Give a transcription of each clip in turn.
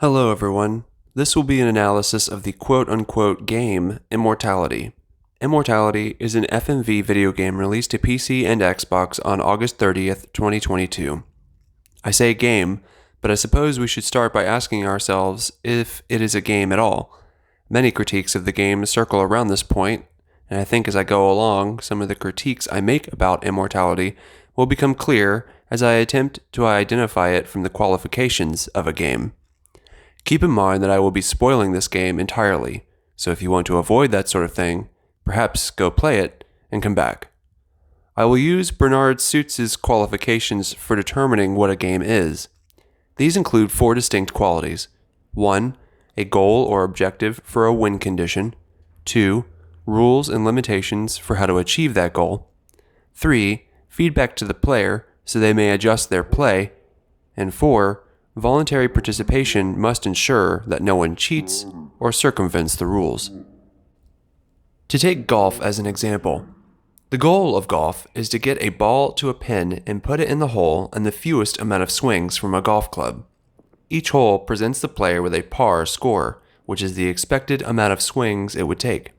Hello, everyone. This will be an analysis of the quote-unquote game Immortality. Immortality is an FMV video game released to PC and Xbox on August 30th, 2022. I say game, but I suppose we should start by asking ourselves if it is a game at all. Many critiques of the game circle around this point, and I think as I go along, some of the critiques I make about Immortality will become clear as I attempt to identify it from the qualifications of a game. Keep in mind that I will be spoiling this game entirely, so if you want to avoid that sort of thing, perhaps go play it and come back. I will use Bernard Suitz's qualifications for determining what a game is. These include 4 distinct qualities. 1. A goal or objective for a win condition. 2. Rules and limitations for how to achieve that goal. 3. Feedback to the player so they may adjust their play. And 4. Voluntary participation must ensure that no one cheats or circumvents the rules. To take golf as an example, the goal of golf is to get a ball to a pin and put it in the hole in the fewest amount of swings from a golf club. Each hole presents the player with a par score, which is the expected amount of swings it would take.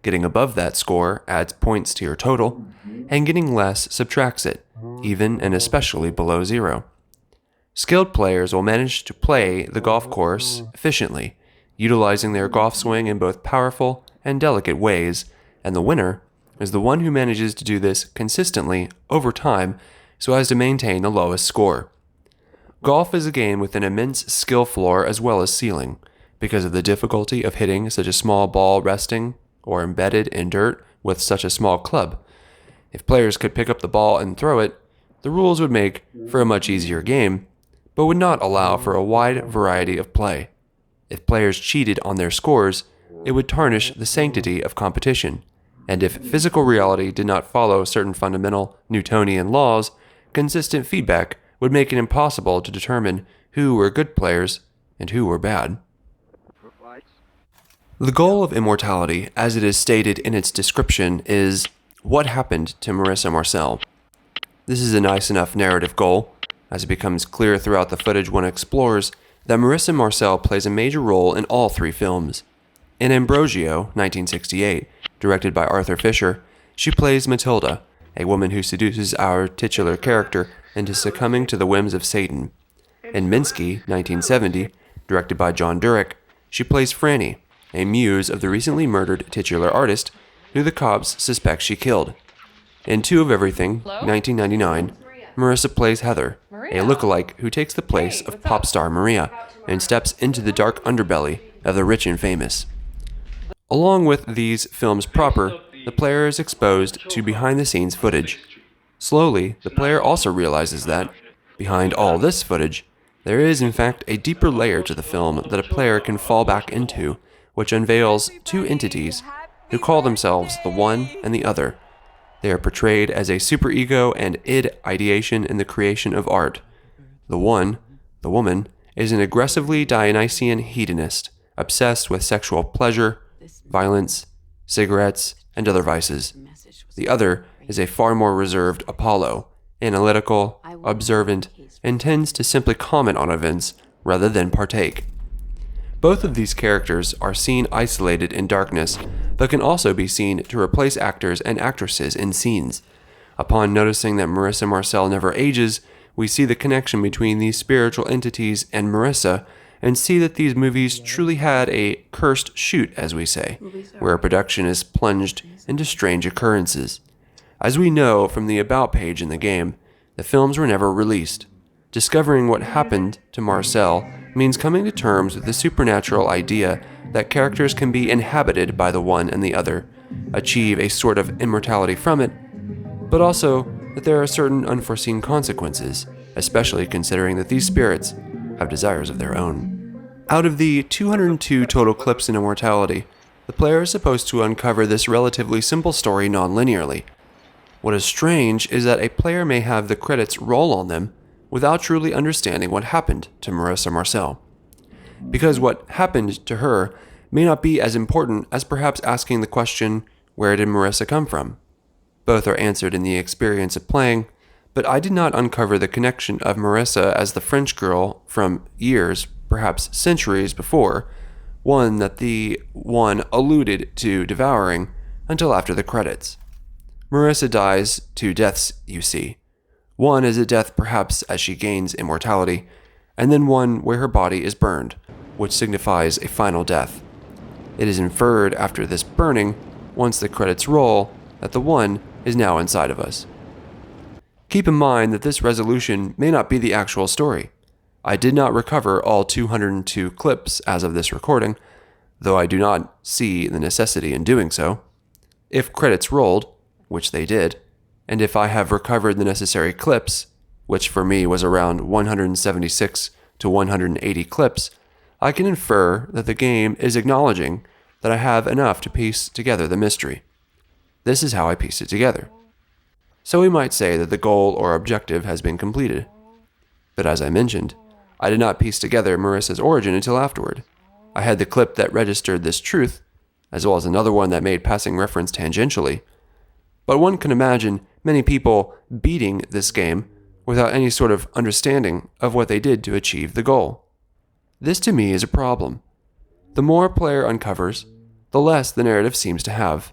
Getting above that score adds points to your total, and getting less subtracts it, even and especially below 0. Skilled players will manage to play the golf course efficiently, utilizing their golf swing in both powerful and delicate ways, and the winner is the one who manages to do this consistently over time so as to maintain the lowest score. Golf is a game with an immense skill floor as well as ceiling, because of the difficulty of hitting such a small ball resting or embedded in dirt with such a small club. If players could pick up the ball and throw it, the rules would make for a much easier game, but would not allow for a wide variety of play. If players cheated on their scores, it would tarnish the sanctity of competition, and if physical reality did not follow certain fundamental Newtonian laws, consistent feedback would make it impossible to determine who were good players and who were bad. The goal of Immortality, as it is stated in its description, is what happened to Marissa Marcel. This is a nice enough narrative goal, as it becomes clear throughout the footage one explores that Marissa Marcel plays a major role in all 3 films. In Ambrosio, 1968, directed by Arthur Fisher, she plays Matilda, a woman who seduces our titular character into succumbing to the whims of Satan. In Minsky, 1970, directed by John Durick, she plays Franny, a muse of the recently murdered titular artist who the cops suspect she killed. In Two of Everything, 1999, Marissa plays Heather, a lookalike who takes the place of pop star Maria and steps into the dark underbelly of the rich and famous. Along with these films proper, the player is exposed to behind-the-scenes footage. Slowly, the player also realizes that, behind all this footage, there is in fact a deeper layer to the film that a player can fall back into, which unveils 2 entities who call themselves the one and the other. They are portrayed as a superego and id ideation in the creation of art. The one, the woman, is an aggressively Dionysian hedonist, obsessed with sexual pleasure, violence, cigarettes, and other vices. The other is a far more reserved Apollo, analytical, observant, and tends to simply comment on events rather than partake. Both of these characters are seen isolated in darkness, but can also be seen to replace actors and actresses in scenes. Upon noticing that Marissa Marcel never ages, we see the connection between these spiritual entities and Marissa, and see that these movies truly had a cursed shoot, as we say, where a production is plunged into strange occurrences. As we know from the About page in the game, the films were never released. Discovering what happened to Marcel means coming to terms with the supernatural idea that characters can be inhabited by the one and the other, achieve a sort of immortality from it, but also that there are certain unforeseen consequences, especially considering that these spirits have desires of their own. Out of the 202 total clips in Immortality, the player is supposed to uncover this relatively simple story non-linearly. What is strange is that a player may have the credits roll on them without truly understanding what happened to Marissa Marcel. Because what happened to her may not be as important as perhaps asking the question, where did Marissa come from? Both are answered in the experience of playing, but I did not uncover the connection of Marissa as the French girl from years perhaps centuries before, one that the one alluded to devouring until after the credits. Marissa dies two deaths, you see. One is a death perhaps as she gains immortality, and then one where her body is burned, which signifies a final death. It is inferred after this burning, once the credits roll, that the one is now inside of us. Keep in mind that this resolution may not be the actual story. I did not recover all 202 clips as of this recording, though I do not see the necessity in doing so. If credits rolled, which they did, and if I have recovered the necessary clips, which for me was around 176 to 180 clips, I can infer that the game is acknowledging that I have enough to piece together the mystery. This is how I pieced it together. So we might say that the goal or objective has been completed. But as I mentioned, I did not piece together Marissa's origin until afterward. I had the clip that registered this truth, as well as another one that made passing reference tangentially. But one can imagine many people beating this game without any sort of understanding of what they did to achieve the goal. This to me is a problem. The more a player uncovers, the less the narrative seems to have.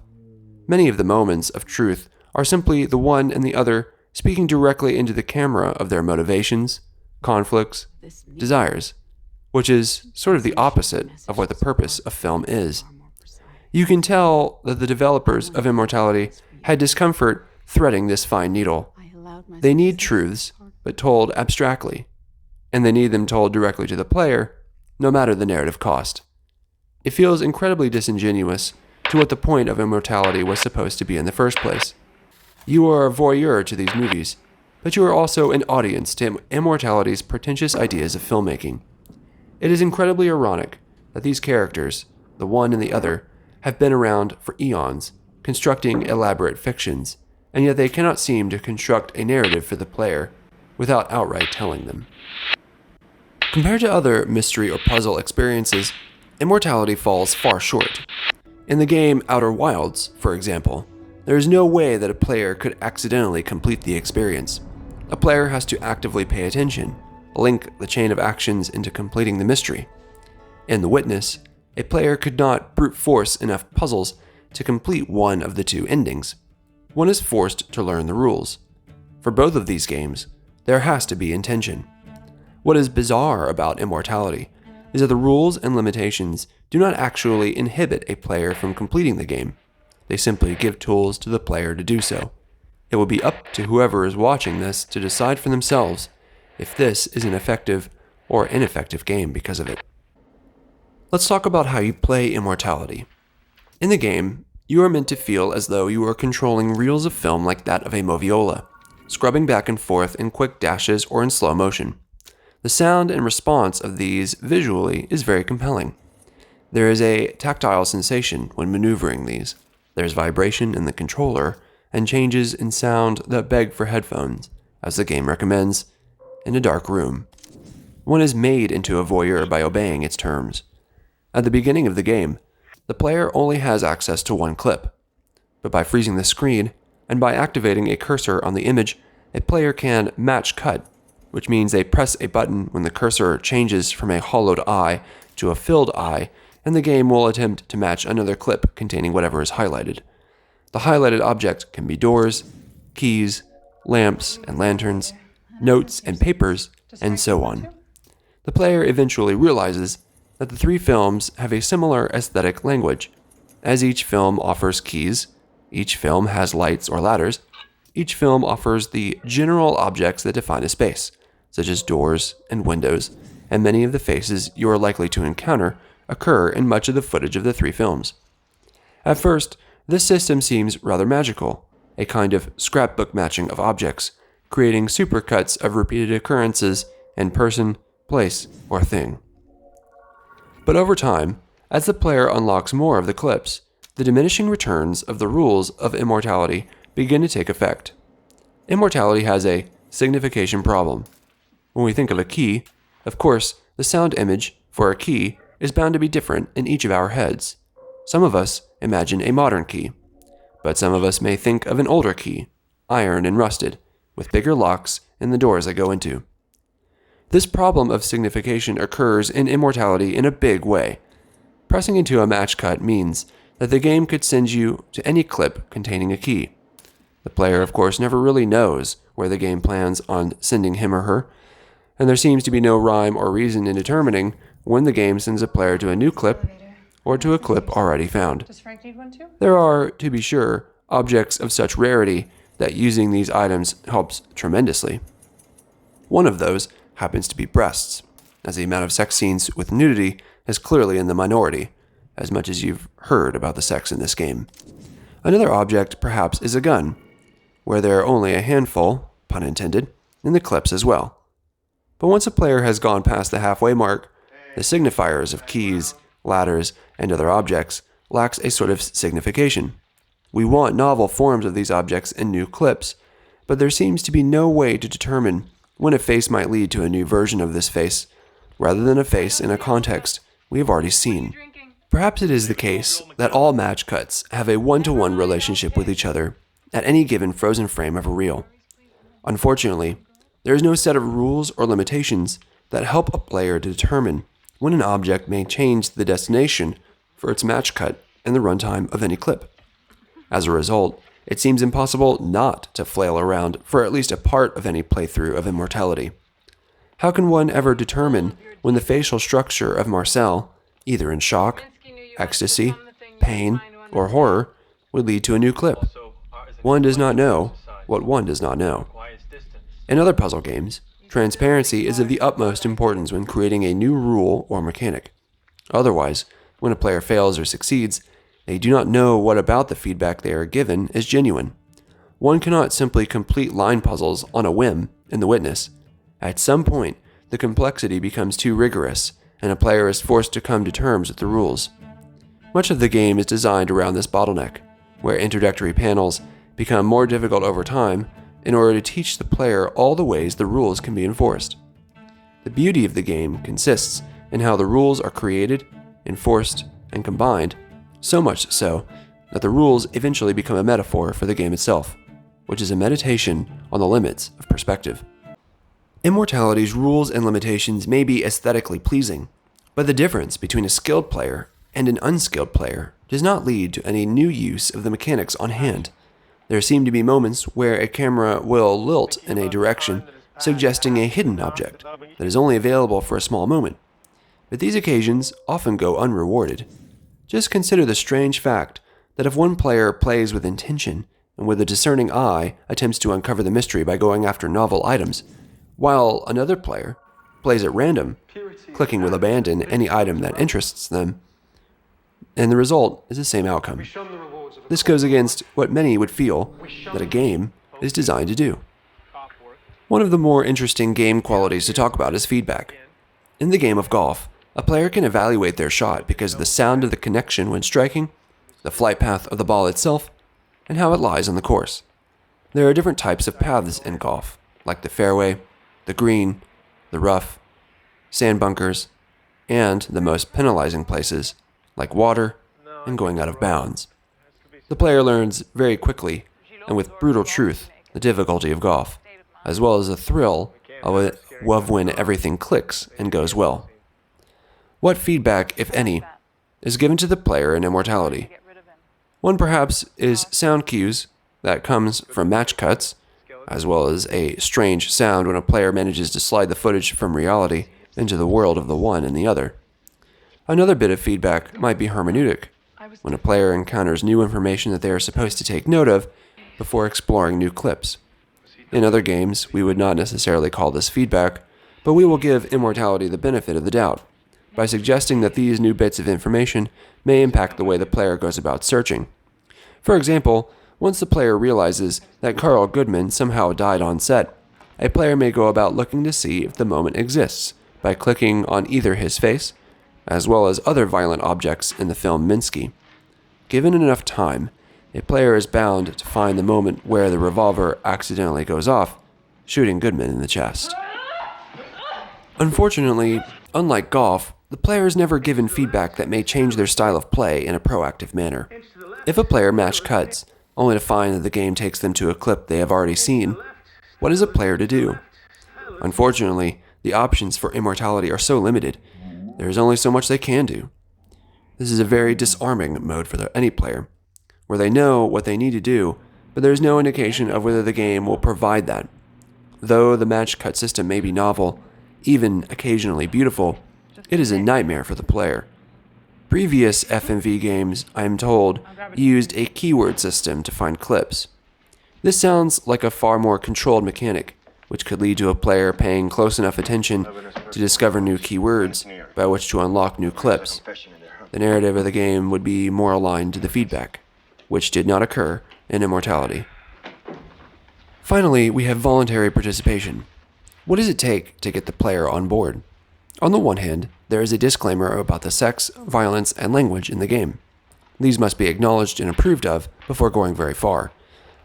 Many of the moments of truth are simply the one and the other speaking directly into the camera of their motivations, conflicts, desires, which is sort of the opposite of what the purpose of film is. You can tell that the developers of Immortality had discomfort threading this fine needle. They need truths, but told abstractly, and they need them told directly to the player, no matter the narrative cost. It feels incredibly disingenuous to what the point of Immortality was supposed to be in the first place. You are a voyeur to these movies, but you are also an audience to Immortality's pretentious ideas of filmmaking. It is incredibly ironic that these characters, the one and the other, have been around for eons, constructing elaborate fictions, and yet they cannot seem to construct a narrative for the player without outright telling them. Compared to other mystery or puzzle experiences, Immortality falls far short. In the game Outer Wilds, for example, there is no way that a player could accidentally complete the experience. A player has to actively pay attention, link the chain of actions into completing the mystery. In The Witness, a player could not brute force enough puzzles to complete one of the two endings. One is forced to learn the rules. For both of these games, there has to be intention. What is bizarre about Immortality is that the rules and limitations do not actually inhibit a player from completing the game. They simply give tools to the player to do so. It will be up to whoever is watching this to decide for themselves if this is an effective or ineffective game because of it. Let's talk about how you play Immortality. In the game, you are meant to feel as though you are controlling reels of film like that of a moviola, scrubbing back and forth in quick dashes or in slow motion. The sound and response of these visually is very compelling. There is a tactile sensation when maneuvering these. There's vibration in the controller and changes in sound that beg for headphones, as the game recommends, in a dark room. One is made into a voyeur by obeying its terms. At the beginning of the game, the player only has access to one clip, but by freezing the screen and by activating a cursor on the image, a player can match cut, which means they press a button when the cursor changes from a hollowed eye to a filled eye, and the game will attempt to match another clip containing whatever is highlighted. The highlighted object can be doors, keys, lamps and lanterns, notes and papers, and so on. The player eventually realizes that the three films have a similar aesthetic language, as each film offers keys, each film has lights or ladders, each film offers the general objects that define a space, such as doors and windows, and many of the faces you are likely to encounter occur in much of the footage of the three films. At first, this system seems rather magical, a kind of scrapbook matching of objects, creating supercuts of repeated occurrences in person, place, or thing. But over time, as the player unlocks more of the clips, the diminishing returns of the rules of Immortality begin to take effect. Immortality has a signification problem. When we think of a key, of course, the sound image for a key is bound to be different in each of our heads. Some of us imagine a modern key, but some of us may think of an older key, iron and rusted, with bigger locks in the doors they go into. This problem of signification occurs in Immortality in a big way. Pressing into a match cut means that the game could send you to any clip containing a key. The player, of course, never really knows where the game plans on sending him or her, and there seems to be no rhyme or reason in determining when the game sends a player to a new clip or to a clip already found. Does Frank need one too? There are, to be sure, objects of such rarity that using these items helps tremendously. One of those happens to be breasts, as the amount of sex scenes with nudity is clearly in the minority, as much as you've heard about the sex in this game. Another object, perhaps, is a gun, where there are only a handful, pun intended, in the clips as well. But once a player has gone past the halfway mark, the signifiers of keys, ladders, and other objects lacks a sort of signification. We want novel forms of these objects in new clips, but there seems to be no way to determine when a face might lead to a new version of this face, rather than a face in a context we have already seen. Perhaps it is the case that all match cuts have a one-to-one relationship with each other at any given frozen frame of a reel. Unfortunately, there is no set of rules or limitations that help a player to determine when an object may change the destination for its match cut in the runtime of any clip. As a result, it seems impossible not to flail around for at least a part of any playthrough of Immortality. How can one ever determine when the facial structure of Marcel, either in shock, ecstasy, pain, or horror, would lead to a new clip? One does not know what one does not know. In other puzzle games, transparency is of the utmost importance when creating a new rule or mechanic. Otherwise, when a player fails or succeeds, they do not know what about the feedback they are given is genuine. One cannot simply complete line puzzles on a whim in the witness. At some point, the complexity becomes too rigorous, and a player is forced to come to terms with the rules. Much of the game is designed around this bottleneck, where introductory panels become more difficult over time in order to teach the player all the ways the rules can be enforced. The beauty of the game consists in how the rules are created, enforced, and combined, so much so that the rules eventually become a metaphor for the game itself, which is a meditation on the limits of perspective. Immortality's rules and limitations may be aesthetically pleasing, but the difference between a skilled player and an unskilled player does not lead to any new use of the mechanics on hand. There seem to be moments where a camera will lilt in a direction, suggesting a hidden object that is only available for a small moment. But these occasions often go unrewarded. Just consider the strange fact that if one player plays with intention and with a discerning eye attempts to uncover the mystery by going after novel items, while another player plays at random, clicking with abandon any item that interests them, and the result is the same outcome. This goes against what many would feel that a game is designed to do. One of the more interesting game qualities to talk about is feedback. In the game of golf, a player can evaluate their shot because of the sound of the connection when striking, the flight path of the ball itself, and how it lies on the course. There are different types of paths in golf, like the fairway, the green, the rough, sand bunkers, and the most penalizing places, like water and going out of bounds. The player learns very quickly, and with brutal truth, the difficulty of golf, as well as the thrill of when everything clicks and goes well. What feedback, if any, is given to the player in Immortality? One perhaps is sound cues that comes from match cuts, as well as a strange sound when a player manages to slide the footage from reality into the world of the one and the other. Another bit of feedback might be hermeneutic, when a player encounters new information that they are supposed to take note of before exploring new clips. In other games, we would not necessarily call this feedback, but we will give Immortality the benefit of the doubt, by suggesting that these new bits of information may impact the way the player goes about searching. For example, once the player realizes that Carl Goodman somehow died on set, a player may go about looking to see if the moment exists by clicking on either his face, as well as other violent objects in the film Minsky. Given enough time, a player is bound to find the moment where the revolver accidentally goes off, shooting Goodman in the chest. Unfortunately, unlike golf, the player is never given feedback that may change their style of play in a proactive manner. If a player match cuts, only to find that the game takes them to a clip they have already seen, what is a player to do? Unfortunately, The options for Immortality are so limited, there is only so much they can do. This is a very disarming mode for any player, where they know what they need to do, but there is no indication of whether the game will provide that. Though the match cut system may be novel, even occasionally beautiful, it is a nightmare for the player. Previous FMV games, I am told, used a keyword system to find clips. This sounds like a far more controlled mechanic, which could lead to a player paying close enough attention to discover new keywords by which to unlock new clips. The narrative of the game would be more aligned to the feedback, which did not occur in Immortality. Finally, we have voluntary participation. What does it take to get the player on board? On the one hand, there is a disclaimer about the sex, violence, and language in the game. These must be acknowledged and approved of before going very far.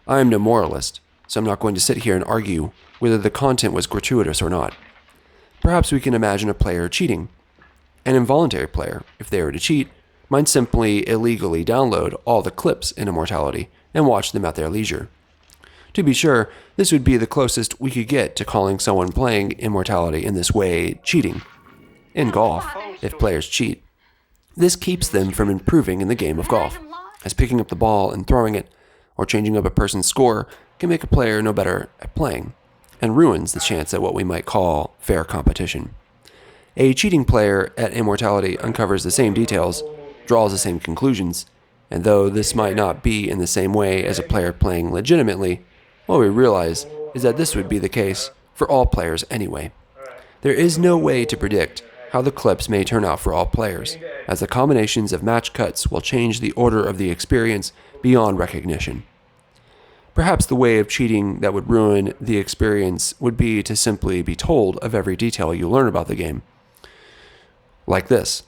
I am no moralist, so I'm not going to sit here and argue whether the content was gratuitous or not. Perhaps we can imagine a player cheating. An involuntary player, if they were to cheat, might simply illegally download all the clips in Immortality and watch them at their leisure. To be sure, this would be the closest we could get to calling someone playing Immortality in this way cheating. In golf, if players cheat, this keeps them from improving in the game of golf, as picking up the ball and throwing it, or changing up a person's score, can make a player no better at playing, and ruins the chance at what we might call fair competition. A cheating player at Immortality uncovers the same details, draws the same conclusions, and though this might not be in the same way as a player playing legitimately, what we realize is that this would be the case for all players anyway. There is no way to predict how the clips may turn out for all players, as the combinations of match cuts will change the order of the experience beyond recognition. Perhaps the way of cheating that would ruin the experience would be to simply be told of every detail you learn about the game. Like this,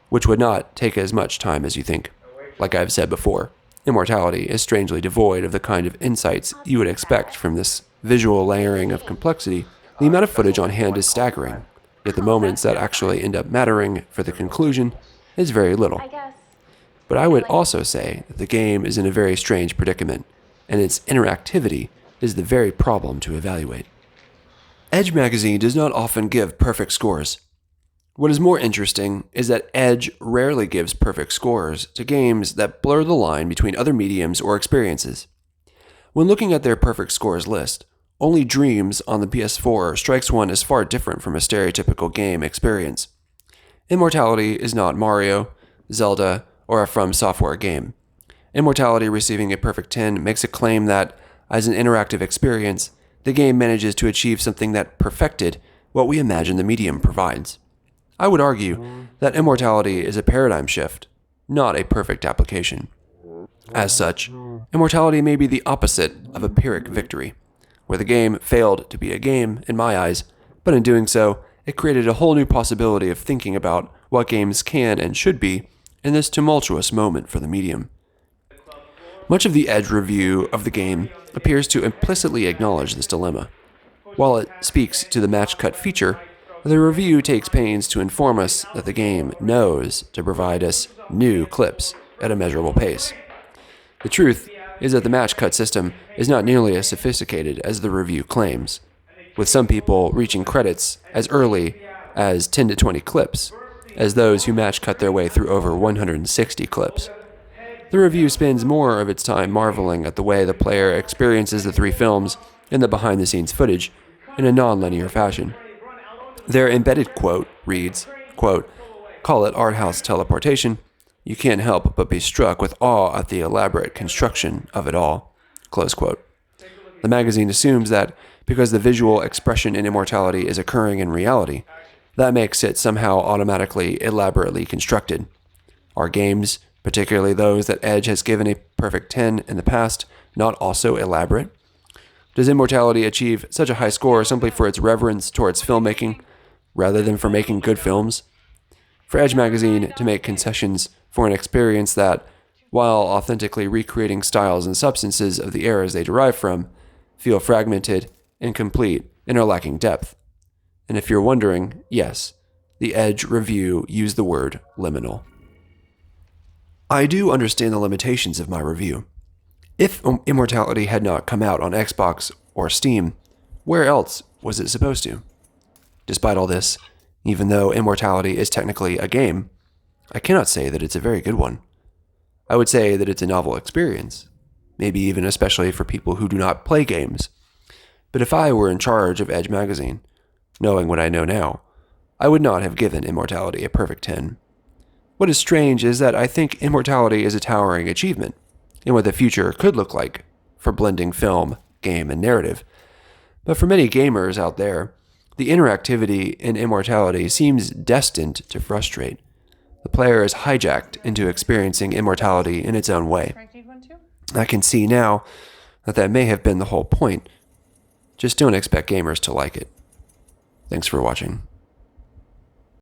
which would not take as much time as you think. Like I've said before, Immortality is strangely devoid of the kind of insights you would expect from this visual layering of complexity. The amount of footage on hand is staggering, yet the moments that actually end up mattering for the conclusion is very little. But I would also say that the game is in a very strange predicament, and its interactivity is the very problem to evaluate. Edge magazine does not often give perfect scores. What is more interesting is that Edge rarely gives perfect scores to games that blur the line between other mediums or experiences. When looking at their perfect scores list, only Dreams on the PS4 strikes one as far different from a stereotypical game experience. Immortality is not Mario, Zelda, or a From Software game. Immortality receiving a perfect 10 makes a claim that, as an interactive experience, the game manages to achieve something that perfected what we imagine the medium provides. I would argue that Immortality is a paradigm shift, not a perfect application. As such, Immortality may be the opposite of a Pyrrhic victory, where the game failed to be a game in my eyes, but in doing so, it created a whole new possibility of thinking about what games can and should be in this tumultuous moment for the medium. Much of the Edge review of the game appears to implicitly acknowledge this dilemma. While it speaks to the match cut feature, the review takes pains to inform us that the game knows to provide us new clips at a measurable pace. The truth is that the match cut system is not nearly as sophisticated as the review claims, with some people reaching credits as early as 10 to 20 clips, as those who match cut their way through over 160 clips. The review spends more of its time marveling at the way the player experiences the three films and the behind-the-scenes footage in a non-linear fashion. Their embedded quote reads, quote, "Call it art house teleportation. You can't help but be struck with awe at the elaborate construction of it all." Close quote. The magazine assumes that because the visual expression in Immortality is occurring in reality, that makes it somehow automatically elaborately constructed. Are games, particularly those that Edge has given a perfect 10 in the past, not also elaborate? Does Immortality achieve such a high score simply for its reverence towards filmmaking, rather than for making good films? For Edge magazine to make concessions for an experience that, while authentically recreating styles and substances of the eras they derive from, feel fragmented, incomplete, and are lacking depth. And if you're wondering, yes, the Edge review used the word liminal. I do understand the limitations of my review. If Immortality had not come out on Xbox or Steam, where else was it supposed to? Despite all this, even though Immortality is technically a game, I cannot say that it's a very good one. I would say that it's a novel experience, maybe even especially for people who do not play games. But if I were in charge of Edge magazine, knowing what I know now, I would not have given Immortality a perfect 10. What is strange is that I think Immortality is a towering achievement in what the future could look like for blending film, game, and narrative. But for many gamers out there, the interactivity in Immortality seems destined to frustrate. The player is hijacked into experiencing Immortality in its own way. I can see now that may have been the whole point. Just don't expect gamers to like it. Thanks for watching.